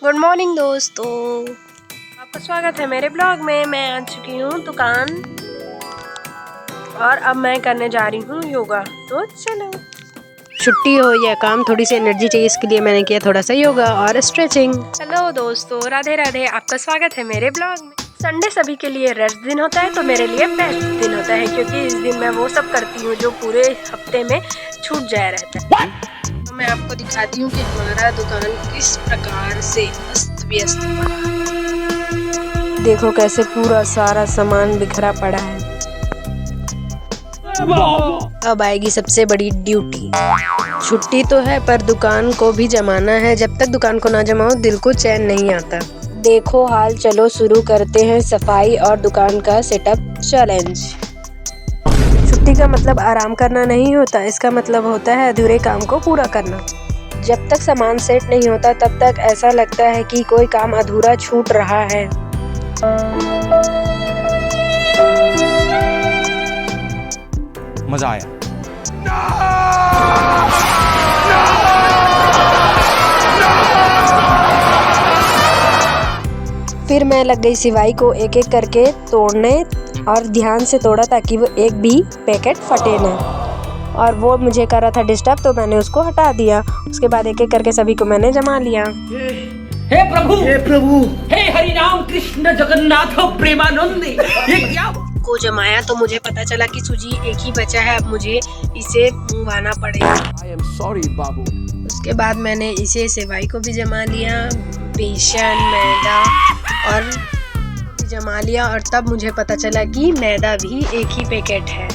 Good morning दोस्तों, आपका स्वागत है मेरे ब्लॉग में। मैं आ चुकी हूँ दुकान और अब मैं करने जा रही हूँ योगा। तो चलो, छुट्टी हो या काम, थोड़ी सी एनर्जी चाहिए, इसके लिए मैंने किया थोड़ा सा योगा और स्ट्रेचिंग। हेलो दोस्तों, राधे राधे, आपका स्वागत है मेरे ब्लॉग में। संडे सभी के लिए रेस्ट दिन होता है, तो मेरे लिए बेस्ट दिन होता है, क्योंकि इस दिन मैं वो सब करती हूँ जो पूरे हफ्ते में छूट जाया रहता है। तो मैं आपको दिखाती हूँ कि हमारा दुकान किस प्रकार से अस्त व्यस्त पड़ा है। देखो कैसे पूरा सारा सामान बिखरा पड़ा है। अब आएगी सबसे बड़ी ड्यूटी। छुट्टी तो है पर दुकान को भी जमाना है। जब तक दुकान को ना जमाओ दिल को चैन नहीं आता। देखो हाल, चलो शुरू करते हैं सफाई और दुकान का सेटअप चैलेंज। छुट्टी का मतलब आराम करना नहीं होता, इसका मतलब होता है अधूरे काम को पूरा करना। जब तक सामान सेट नहीं होता तब तक ऐसा लगता है कि कोई काम अधूरा छूट रहा है। मजा आया। फिर मैं लग गई सिवाई को एक एक करके तोड़ने, और ध्यान से तोड़ा ताकि वो एक भी पैकेट फटे ना। और वो मुझे कर रहा था डिस्टर्ब, तो मैंने उसको हटा दिया। उसके बाद एक एक करके सभी को मैंने जमा लिया। हे प्रभु, हे हरि राम कृष्ण जगन्नाथ प्रेमानंद, ये क्या को जमाया तो मुझे पता चला कि सूजी एक ही बचा है। अब मुझे इसे मंगवाना पड़ेगा। I am sorry बाबू। उसके बाद मैंने इसे सेवाई को भी जमा लिया, बेसन, मैदा और भी जमा लिया। और तब मुझे पता चला कि मैदा भी एक ही पैकेट है।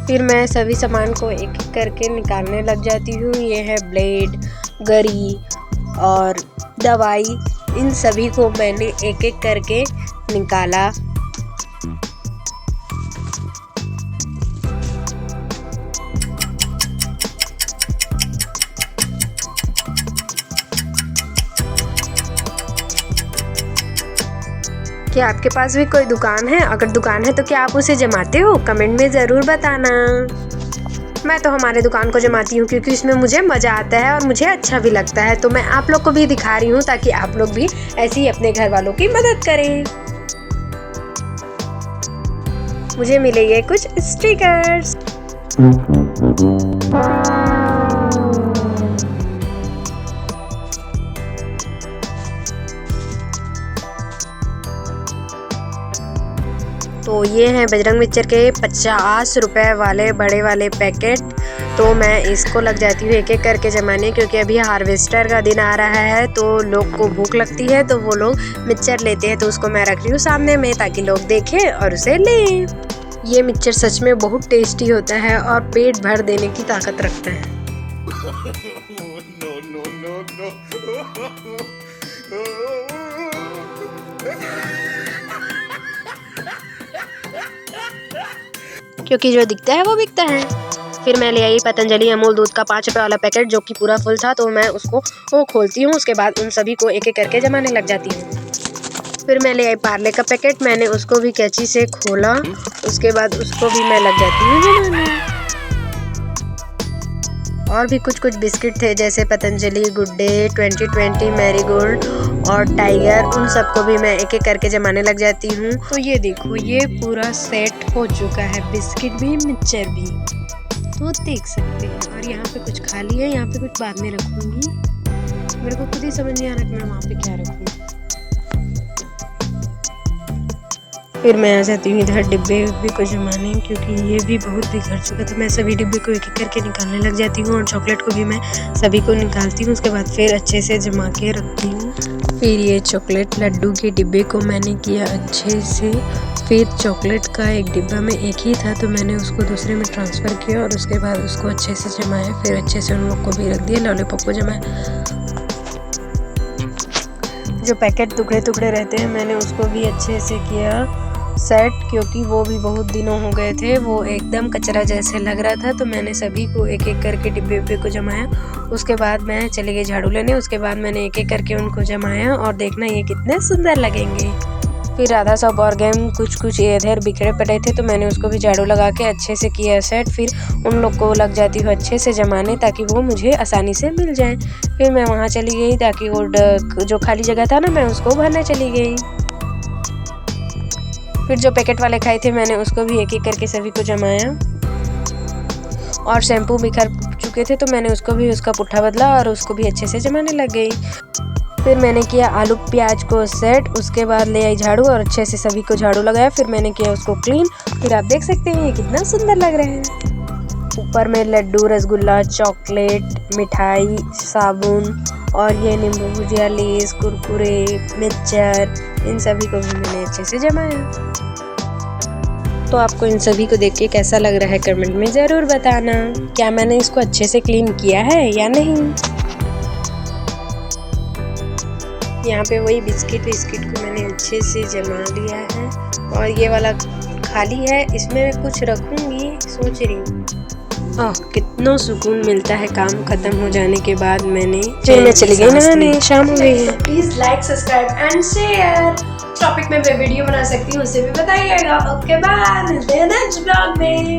फिर मैं सभी सामान को एक एक करके निकालने लग जाती हूँ। ये है ब्लेड, गरी और दवाई। इन सभी को मैंने एक एक करके निकाला। क्या आपके पास भी कोई दुकान है? अगर दुकान है तो क्या आप उसे जमाते हो? कमेंट में ज़रूर बताना। मैं तो हमारे दुकान को जमाती हूँ क्योंकि इसमें मुझे मज़ा आता है और मुझे अच्छा भी लगता है। तो मैं आप लोग को भी दिखा रही हूँ ताकि आप लोग भी ऐसे ही अपने घर वालों की मदद करें। मुझे मिले ये कुछ स्टिकर्स। तो ये हैं बजरंग मिक्सचर के 50 रुपए वाले बड़े वाले पैकेट। तो मैं इसको लग जाती हूँ एक एक करके जमाने, क्योंकि अभी हार्वेस्टर का दिन आ रहा है तो लोग को भूख लगती है तो वो लोग मिक्सचर लेते हैं। तो उसको मैं रख रही हूँ सामने में ताकि लोग देखें और उसे लें। ये मिक्सचर सच में बहुत टेस्टी होता है और पेट भर देने की ताकत रखता है। क्योंकि जो दिखता है वो बिकता है। फिर मैं ले आई पतंजलि अमूल दूध का 5 रुपए वाला पैकेट जो कि पूरा फुल था। तो मैं उसको खोलती हूँ। उसके बाद उन सभी को एक एक करके जमाने लग जाती हूँ। फिर मैं ले आई पार्ले का पैकेट। मैंने उसको भी कैंची से खोला। उसके बाद उसको भी मैं लग जाती हूँ जमाने। और भी कुछ कुछ बिस्किट थे जैसे पतंजलि, गुड डे, 2020, मैरीगोल्ड और टाइगर। उन सबको भी मैं एक एक करके जमाने लग जाती हूँ। तो ये देखो, ये पूरा सेट हो चुका है, बिस्किट भी मिक्सचर भी, तो देख सकते हैं। और यहाँ पे कुछ खाली है, यहाँ पे कुछ बाद में रखूँगी। मेरे को खुद ही समझ नहीं आ रहा कि मैं वहाँ पे क्या रखूँ। फिर मैं आ जाती हूँ इधर डिब्बे भी को जमाने, क्योंकि ये भी बहुत बिखर चुका था। मैं सभी डिब्बे को एक एक करके निकालने लग जाती हूँ और चॉकलेट को भी मैं सभी को निकालती हूँ। उसके बाद फिर अच्छे से जमा के रखती हूँ। फिर ये चॉकलेट लड्डू के डिब्बे को मैंने किया अच्छे से। फिर चॉकलेट का एक डिब्बा में एक ही था तो मैंने उसको दूसरे में ट्रांसफ़र किया और उसके बाद उसको अच्छे से जमाया। फिर अच्छे से उन लोग को भी रख दिया। लॉलीपॉप को जमाया। जो पैकेट टुकड़े टुकड़े रहते हैं मैंने उसको भी अच्छे से किया सेट, क्योंकि वो भी बहुत दिनों हो गए थे, वो एकदम कचरा जैसे लग रहा था। तो मैंने सभी को एक एक करके डिब्बे को जमाया। उसके बाद मैं चली गई झाड़ू लेने। उसके बाद मैंने एक एक करके उनको जमाया और देखना ये कितने सुंदर लगेंगे। फिर राधा सब और गेम कुछ इधर बिखरे पड़े थे तो मैंने उसको भी झाड़ू लगा के अच्छे से किया सेट। फिर उन लोग को लग जाती हूँ अच्छे से जमाने ताकि वो मुझे आसानी से मिल जाए। फिर मैं वहाँ चली गई ताकि वो जो खाली जगह था ना मैं उसको भरने चली गई। फिर जो पैकेट वाले खाए थे मैंने उसको भी एक एक करके सभी को जमाया। और शैम्पू बिखर चुके थे तो मैंने उसको भी उसका पुट्ठा बदला और उसको भी अच्छे से जमाने लग गई। फिर मैंने किया आलू प्याज को सेट, उसके बाद ले आई झाड़ू और अच्छे से सभी को झाड़ू लगाया। फिर मैंने किया उसको क्लीन। फिर आप देख सकते हैं ये कितना सुंदर लग रहा है। ऊपर में लड्डू, रसगुल्ला, चॉकलेट, मिठाई, साबुन और ये नींबू भुजिया, लेस, कुरकुरे, मिक्सचर, इन सभी को भी मैंने अच्छे से जमाया। तो आपको इन सभी को देख के कैसा लग रहा है कमेंट में ज़रूर बताना। क्या मैंने इसको अच्छे से क्लीन किया है या नहीं। यहाँ पे वही बिस्किट को मैंने अच्छे से जमा लिया है और ये वाला खाली है, इसमें मैं कुछ रखूँगी सोच रही हूँ। कितना सुकून मिलता है काम खत्म हो जाने के बाद। फिर मैं चली गई नहाने, शाम हो गई है। Please like, subscribe and share. Topic में मैं वीडियो बना सकती हूँ उसे भी बताइएगा। ओके बाय, मिलते हैं नेक्स्ट ब्लॉग में।